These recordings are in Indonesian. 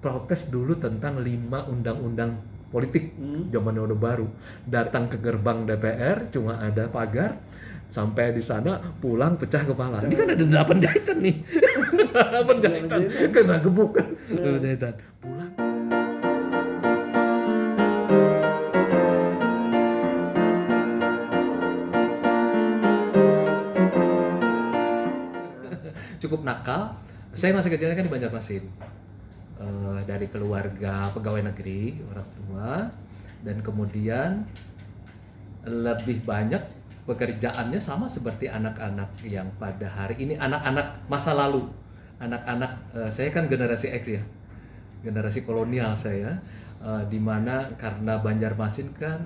protes dulu tentang 5 undang-undang politik zaman Orde Baru. Datang ke gerbang DPR cuma ada pagar, sampai di sana pulang pecah kepala. Ini kan ada 8 jahitan nih. 8 jahitan kena gebuk kan. 8 jahitan. Pulang. Cukup nakal. Saya masih kecilnya kan di Banjarmasin. Dari keluarga pegawai negeri, orang tua, dan kemudian lebih banyak pekerjaannya sama seperti anak-anak yang pada hari ini, anak-anak masa lalu. Anak-anak, saya kan generasi X ya, generasi kolonial saya, di mana karena Banjarmasin kan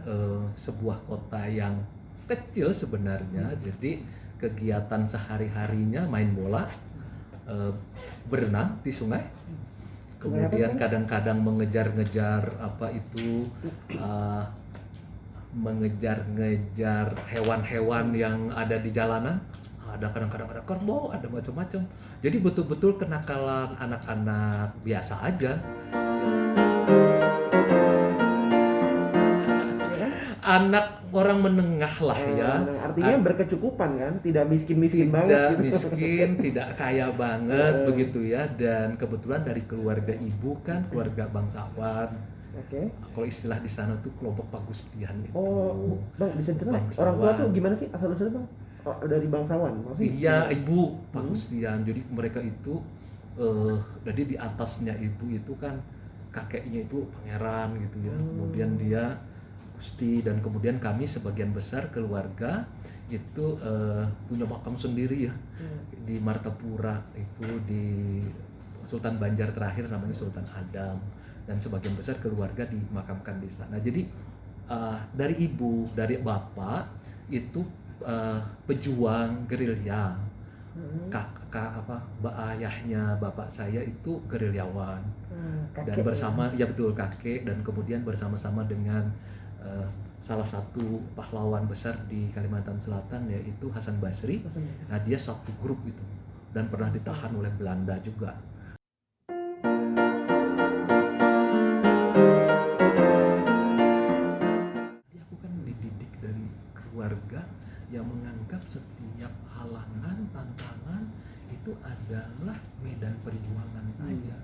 sebuah kota yang kecil sebenarnya, jadi kegiatan sehari-harinya main bola, berenang di sungai, kemudian kadang-kadang mengejar-ngejar mengejar-ngejar hewan-hewan yang ada di jalanan. Ada kadang-kadang ada kerbau, ada macam-macam. Jadi betul-betul kenakalan anak-anak biasa aja. Anak orang menengah lah ya. Artinya berkecukupan kan, tidak miskin-miskin banget. Tidak miskin, tidak kaya banget begitu ya. Dan kebetulan dari keluarga ibu kan keluarga bangsawan. Kalau istilah di sana tuh kelompok Pagustian itu. Oh, Bang, bisa cerita orang tua tuh gimana sih asal-usulnya, Bang? Oh, dari bangsawan maksudnya? Iya, ibu Pagustian. Jadi mereka itu jadi di atasnya ibu itu kan kakeknya itu pangeran gitu ya. Kemudian dia Gusti, dan kemudian kami sebagian besar keluarga itu punya makam sendiri ya di Martapura, itu di Sultan Banjar terakhir namanya Sultan Adam, dan sebagian besar keluarga dimakamkan di sana. Jadi dari ibu, dari bapak itu pejuang gerilya. Ayahnya bapak saya itu gerilyawan, dan bersama ya betul kakek, dan kemudian bersama-sama dengan salah satu pahlawan besar di Kalimantan Selatan yaitu Hasan Basri. Nah, dia satu grup itu dan pernah ditahan oleh Belanda juga. Aku kan dididik dari keluarga yang menganggap setiap halangan, tantangan itu adalah medan perjuangan saja.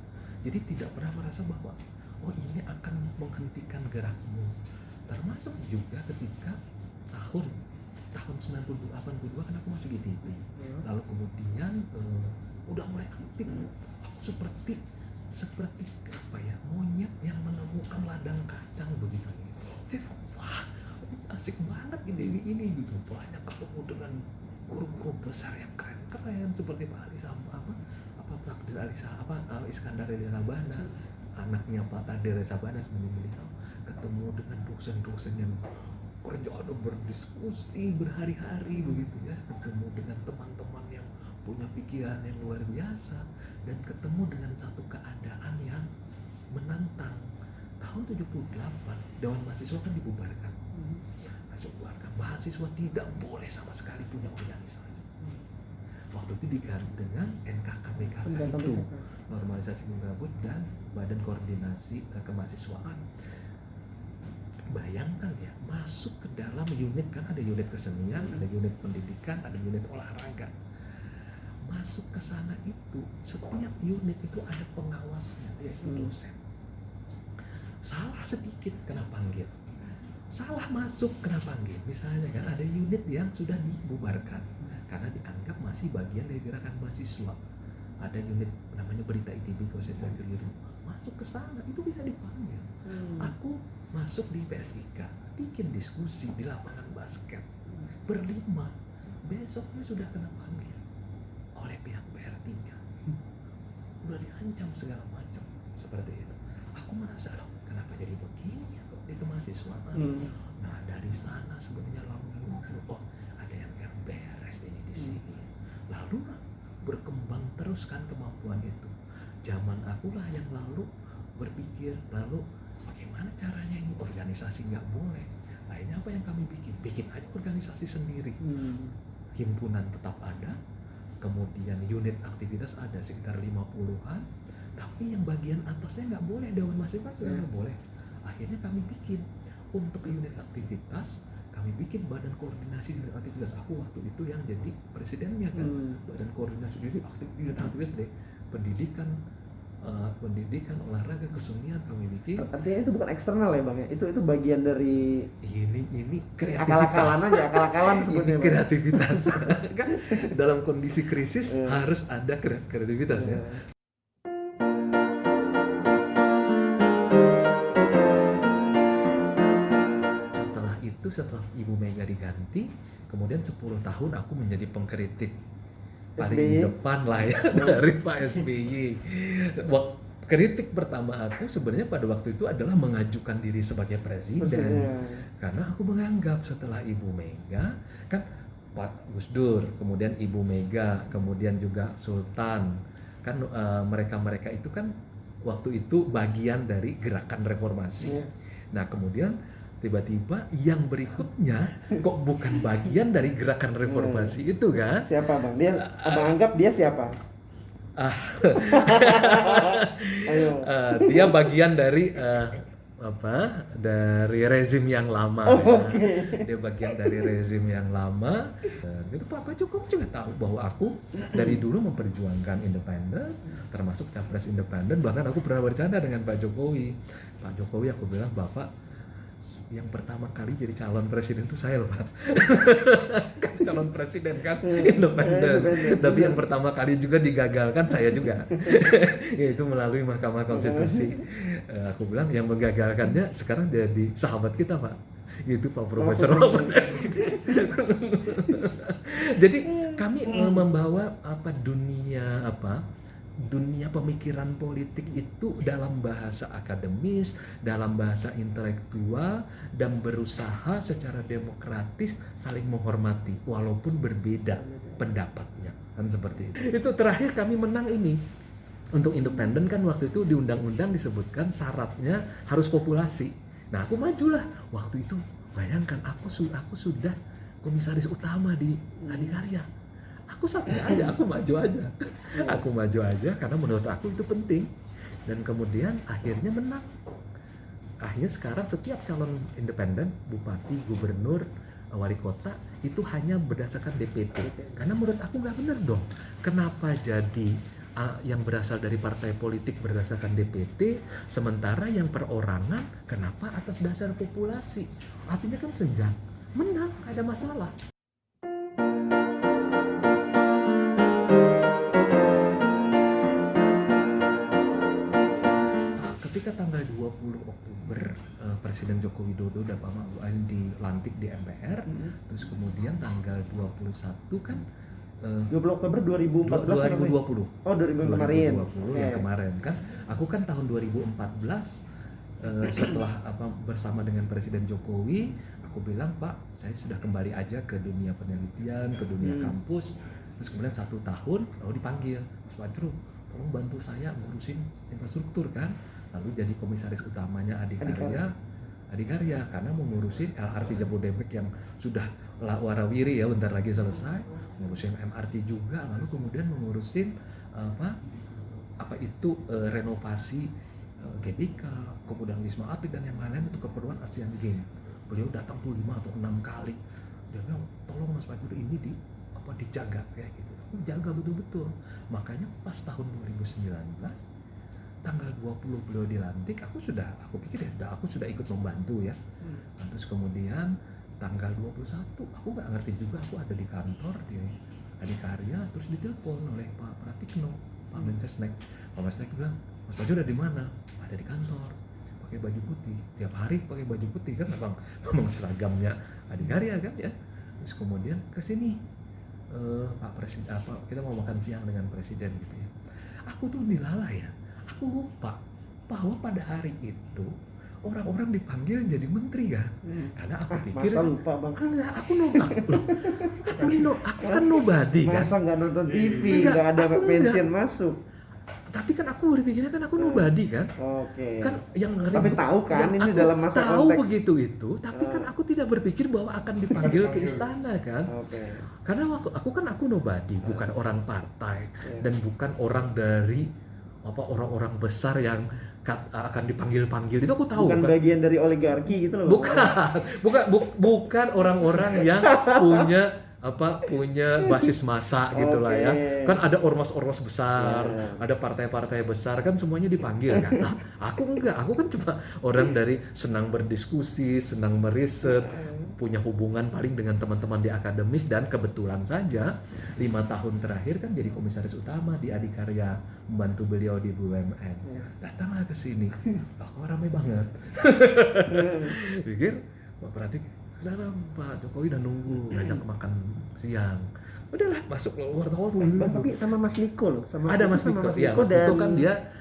Jadi tidak pernah merasa bahwa ini akan menghentikan gerakmu. Termasuk juga ketika tahun 82 kan aku masuk GTP. Lalu kemudian udah mulai aktif. Aku seperti monyet yang menemukan ladang kacang begitu. Wah, asik banget ini gitu. Banyak ketemu dengan guru-guru besar yang keren seperti Pak Ali Takdir Ali Iskandar Ali Sabana, anaknya Pak Takdir Sabana sebenarnya beliau. Ketemu dengan dosen-dosen yang kerjaan berdiskusi berhari-hari begitu ya, ketemu dengan teman-teman yang punya pikiran yang luar biasa, dan ketemu dengan satu keadaan yang menantang. Tahun 78 Dewan Mahasiswa kan dibubarkan. Mahasiswa tidak boleh sama sekali punya organisasi. Waktu itu diganti dengan NKK-BKK itu, Normalisasi Gabut dan Badan Koordinasi Kemahasiswaan. Bayangkan ya, masuk ke dalam unit, kan ada unit kesenian, ada unit pendidikan, ada unit olahraga. Masuk ke sana itu, setiap unit itu ada pengawasnya, yaitu dosen. Salah sedikit kena panggil, salah masuk kena panggil. Misalnya kan ada unit yang sudah dibubarkan karena dianggap masih bagian dari gerakan mahasiswa. Ada unit namanya Berita ITB, kalau saya tidak keliru, masuk ke sana itu bisa dipanggil. Aku masuk di PSIK, bikin diskusi di lapangan basket berlima, besoknya sudah kena panggil oleh pihak PR3, udah diancam segala macam seperti itu. Aku merasa, loh, kenapa jadi begini ya kok di kemahasiswaan? Nah, dari sana sebenarnya lalu muncul, ada yang gak beres ini di sini. Lalu berkembang terus kan kemampuan itu. Zaman akulah yang lalu berpikir, lalu bagaimana caranya ini organisasi nggak boleh. Akhirnya apa yang kami bikin aja organisasi sendiri. Himpunan tetap ada, kemudian unit aktivitas ada sekitar 50-an, Tapi yang bagian atasnya nggak boleh, Dewan Mahasiswa sudah nggak boleh. Akhirnya kami bikin untuk unit aktivitas, kami bikin badan koordinasi unit aktivitas. Aku waktu itu yang jadi presidennya kan, badan koordinasi jadi unit aktivitas deh, pendidikan, olahraga, kesenian kami bikin. Artinya itu bukan eksternal ya Bang ya, itu bagian dari ini kreativitas. akal-akalan aja, akal-akalan sebutnya. Ini kreativitas. Kan dalam kondisi krisis harus ada kreativitas ya. Setelah Ibu Mega diganti, kemudian 10 tahun aku menjadi pengkritik paling SBY. depan lah ya dari Pak SBY. Kritik pertama aku sebenarnya pada waktu itu adalah mengajukan diri sebagai presiden. Karena aku menganggap setelah Ibu Mega, kan Pak Gus Dur, kemudian Ibu Mega, kemudian juga Sultan, kan mereka-mereka itu kan waktu itu bagian dari gerakan reformasi. Nah kemudian tiba-tiba yang berikutnya kok bukan bagian dari gerakan reformasi itu kan? Siapa Bang? Dia Abang anggap dia siapa? Ayo. Dia bagian dari dari rezim yang lama Dia bagian dari rezim yang lama. Itu Pak Jokowi juga tahu bahwa aku dari dulu memperjuangkan independen, termasuk capres independen. Bahkan aku pernah bercanda dengan Pak Jokowi, aku bilang, Bapak yang pertama kali jadi calon presiden itu saya loh Pak. Kan calon presiden kan independen, tapi yang pertama kali juga digagalkan saya juga. Yaitu melalui Mahkamah Konstitusi. Aku bilang yang menggagalkannya sekarang jadi sahabat kita Pak, yaitu Pak Profesor Mahfud MD. Jadi kami membawa dunia pemikiran politik itu dalam bahasa akademis, dalam bahasa intelektual, dan berusaha secara demokratis saling menghormati walaupun berbeda pendapatnya, kan seperti itu. Itu terakhir kami menang ini. Untuk independen kan waktu itu di undang-undang disebutkan syaratnya harus populasi. Nah aku majulah waktu itu, bayangkan aku sudah komisaris utama di Adikarya. Aku santai aja, aku maju aja karena menurut aku itu penting. Dan kemudian akhirnya menang. Akhirnya sekarang setiap calon independen, bupati, gubernur, wali kota itu hanya berdasarkan DPT. Karena menurut aku nggak benar dong. Kenapa jadi yang berasal dari partai politik berdasarkan DPT, sementara yang perorangan kenapa atas dasar populasi? Artinya kan senjang, menang, ada masalah. Tanggal 20 Oktober Presiden Joko Widodo dan Pak Ma'ruf Amin dilantik di MPR, terus kemudian tanggal 21 kan 20 Oktober 2014 2020. Oh 2020 yang kemarin kan. Aku kan tahun 2014 setelah bersama dengan Presiden Jokowi, aku bilang, Pak, saya sudah kembali aja ke dunia penelitian, ke dunia kampus. Terus kemudian 1 tahun dipanggil, Mas Fajrul, tolong bantu saya ngurusin infrastruktur kan. Lalu jadi komisaris utamanya Adikarya karena mengurusin LRT Jabodebek yang sudah warawiri ya, bentar lagi selesai, mengurusin MRT juga, lalu kemudian mengurusin renovasi GBK, kemudian Wisma Atlet dan yang lain-lain untuk keperluan Asian Games. Beliau datang tuh 5 atau 6 kali. Dia bilang, tolong Mas Fajrul ini dijaga kayak gitu. Aku jaga betul-betul. Makanya pas tahun 2019 tanggal 20 beliau dilantik, aku pikir aku sudah ikut membantu ya. Terus kemudian tanggal 21 aku nggak ngerti juga, aku ada di kantor di Adikarya, terus ditelepon oleh Pak Pratikno, Pak Mensesnek. Pak Mensesnek bilang, Mas Baju udah di mana? Ada di kantor, pakai baju putih, tiap hari pakai baju putih kan, memang seragamnya Adikarya kan ya. Terus kemudian ke sini Pak Presiden, kita mau makan siang dengan Presiden gitu ya. Aku tuh dilalai ya. Aku lupa bahwa pada hari itu orang-orang dipanggil jadi menteri kan. Karena aku pikir masa lupa Bang? Enggak, aku kan nobody kan. Masa nggak nonton TV, nggak ada pensiun masuk. Tapi kan aku berpikirnya kan aku nobody kan. Oke. Kan yang tapi tahu kan ini dalam masa tahu konteks. begitu itu, tapi kan aku tidak berpikir bahwa akan dipanggil ke istana kan. Karena aku nobody, bukan orang partai dan bukan orang dari orang-orang besar yang akan dipanggil-panggil itu aku tahu Bukan kan. bagian dari oligarki gitu loh. Bukan orang-orang yang punya basis massa gitu lah ya. Oke. Kan ada ormas-ormas besar, Ya. ada partai-partai besar kan semuanya dipanggil kan. Nah, aku enggak, aku kan cuma orang dari senang berdiskusi, senang meriset, punya hubungan paling dengan teman-teman di akademis, dan kebetulan saja 5 tahun terakhir kan jadi komisaris utama di Adikarya, membantu beliau di BUMN. Ya. Datanglah ke sini, kok ramai banget. Pikir, berarti dalam Pak Jokowi udah nunggu ngajak makan siang. Udahlah, masuk wartawan. Tapi sama Mas Niko loh, Ada Mas Niko. Ya, Mas Niko kan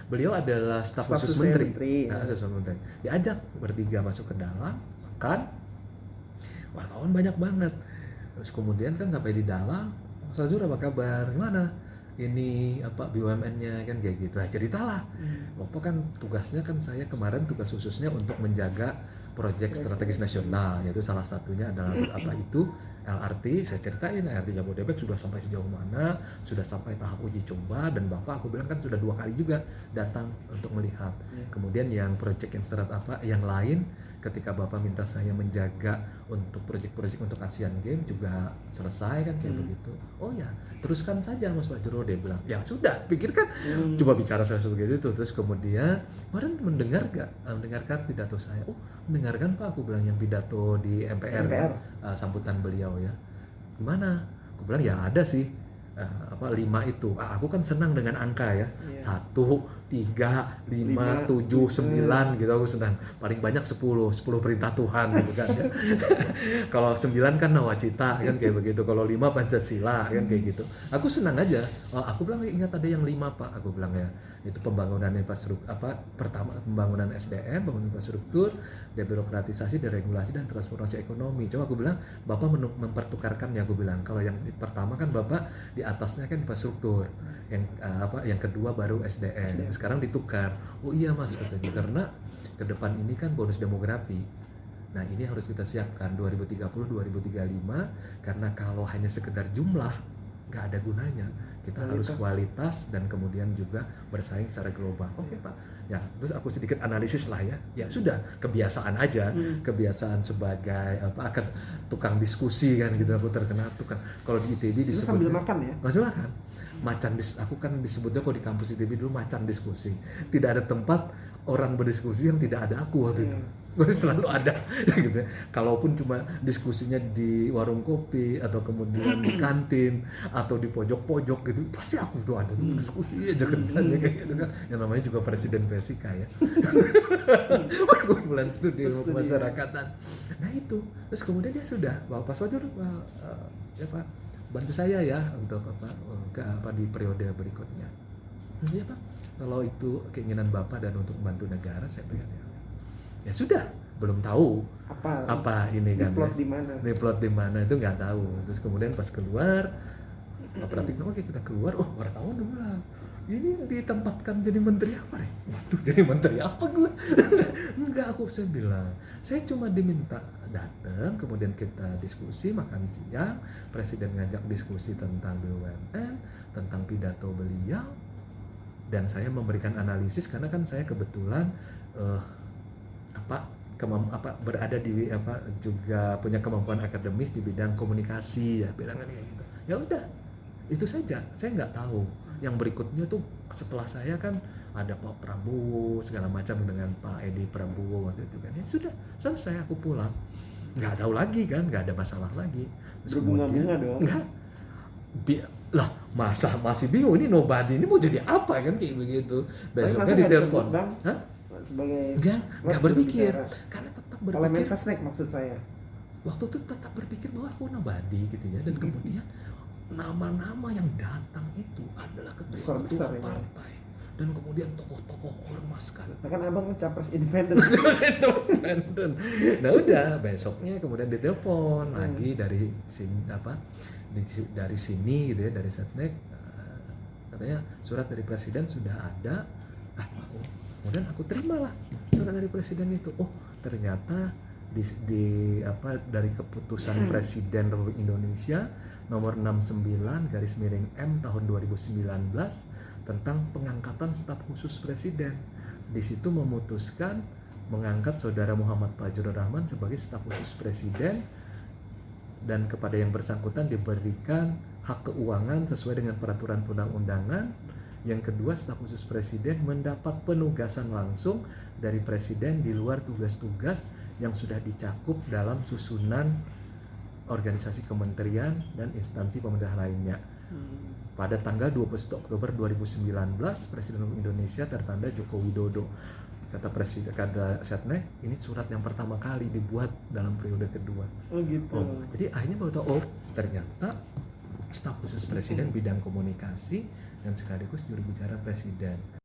beliau adalah staf khusus menteri. Ya. Staf khusus menteri. Diajak bertiga masuk ke dalam, makan. Wartawan banyak banget. Terus kemudian kan sampai di dalam, Mas Azur apa kabar? Gimana? Ini BUMN-nya kan kayak gitu. Nah, ceritalah. Bapak kan tugasnya kan saya kemarin tugas khususnya untuk menjaga proyek strategis nasional, yaitu salah satunya adalah itu LRT. Saya ceritain LRT Jabodebek sudah sampai sejauh mana, sudah sampai tahap uji coba, dan Bapak aku bilang kan sudah 2 kali juga datang untuk melihat. Kemudian yang proyek yang lain, ketika Bapak minta saya menjaga untuk proyek-proyek untuk Asian Games juga selesai kan kayak begitu. Oh ya, teruskan saja Mas Fajro, dia bilang. Ya sudah, pikirkan coba bicara sesuatu begitu. Terus kemudian kemarin mendengarkan pidato saya. Oh, mendengarkan Pak, aku bilang yang pidato di MPR. Sambutan beliau ya. Gimana? Aku bilang ya ada sih 5 itu. Aku kan senang dengan angka ya. 1, 3, 5, 7, 9 gitu aku senang. Paling banyak 10 perintah Tuhan gitu kan ya. Kalau 9 kan nawacita kan kayak begitu. Kalau 5 Pancasila kan kayak gitu. Aku senang aja. Aku bilang ingat ada yang 5 Pak, aku bilang ya. Itu pembangunan infrastruktur pertama pembangunan SDM, pembangunan infrastruktur, debirokratisasi, deregulasi, dan transformasi ekonomi. Coba aku bilang, Bapak mempertukarkan ya, aku bilang. Kalau yang pertama kan Bapak di atasnya kan infrastruktur, yang kedua baru SDM. Sekarang ditukar. Oh iya Mas katanya, karena ke depan ini kan bonus demografi. Nah, ini harus kita siapkan 2030 2035, karena kalau hanya sekedar jumlah nggak ada gunanya. Kita harus kualitas dan kemudian juga bersaing secara global. Oke Pak. Ya, terus aku sedikit analisis lah ya. Ya sudah, kebiasaan aja, kebiasaan sebagai akan tukang diskusi kan gitu. Aku terkenal tukang. Kalau di ITB disebut sambil makan ya. Sambil makan. Aku kan disebutnya kalau di kampus ITB dulu macan diskusi. Tidak ada tempat orang berdiskusi yang tidak ada aku waktu itu. Gue selalu ada gitu ya. Kalaupun cuma diskusinya di warung kopi atau kemudian di kantin atau di pojok-pojok gitu, pasti aku tuh ada tuh diskusi aja kerjanya kayak gitu kan. Yang namanya juga presiden Vesika ya. Kumpulan studi ilmu kemasyarakatan. Nah itu. Terus kemudian dia sudah, Pak Fajro ya Pak, bantu saya ya untuk di periode berikutnya. Ya Pak, kalau itu keinginan Bapak dan untuk membantu negara, saya pengen ya sudah, belum tahu apa ini kan plot di mana. Ini plot di mana itu nggak tahu. Terus kemudian pas keluar, oke kita keluar, wartawan udah bilang, ini ditempatkan jadi menteri apa nih? Waduh, jadi menteri apa gue? Enggak, saya bilang, saya cuma diminta datang, kemudian kita diskusi, makan siang, presiden ngajak diskusi tentang BUMN, tentang pidato beliau, dan saya memberikan analisis karena kan saya kebetulan berada di juga punya kemampuan akademis di bidang komunikasi ya, bilangan kayak gitu. Ya udah, itu saja. Saya nggak tahu yang berikutnya tuh setelah saya kan ada Pak Prabowo segala macam dengan Pak Edi Prabowo waktu itu kan. Ya sudah, selesai, aku pulang. Nggak tahu lagi kan, nggak ada masalah lagi. Terus kemudian nggak lah, masih bingung ini nobody ini mau jadi apa kan kayak begitu. Besoknya ditelepon. Hah? Sebagai nggak berpikir karena tetap berpikir kalau Mensesnek maksud saya waktu itu tetap berpikir bahwa aku nobody gitu ya, dan kemudian nama-nama yang datang itu adalah ketua-ketua partai dan kemudian tokoh-tokoh ormas kan. Kan abang capres independen. Nah udah, besoknya kemudian ditelepon lagi dari sini dari sini gitu ya, dari Setnek, katanya surat dari presiden sudah ada. Kemudian aku terimalah surat dari presiden itu. Oh, ternyata dari keputusan Presiden Republik Indonesia nomor 69/M tahun 2019 tentang pengangkatan staf khusus presiden. Di situ memutuskan mengangkat Saudara Muhammad Fajrul Rahman sebagai staf khusus presiden, dan kepada yang bersangkutan diberikan hak keuangan sesuai dengan peraturan perundang-undangan. Yang kedua, staf khusus presiden mendapat penugasan langsung dari presiden di luar tugas-tugas yang sudah dicakup dalam susunan organisasi kementerian dan instansi pemerintah lainnya. Pada tanggal 21 Oktober 2019, Presiden Indonesia tertanda Joko Widodo. Kata Setnek, ini surat yang pertama kali dibuat dalam periode kedua. Oh gitu. Jadi akhirnya baru tahu, ternyata staf khusus presiden bidang komunikasi dan sekaligus juru bicara presiden.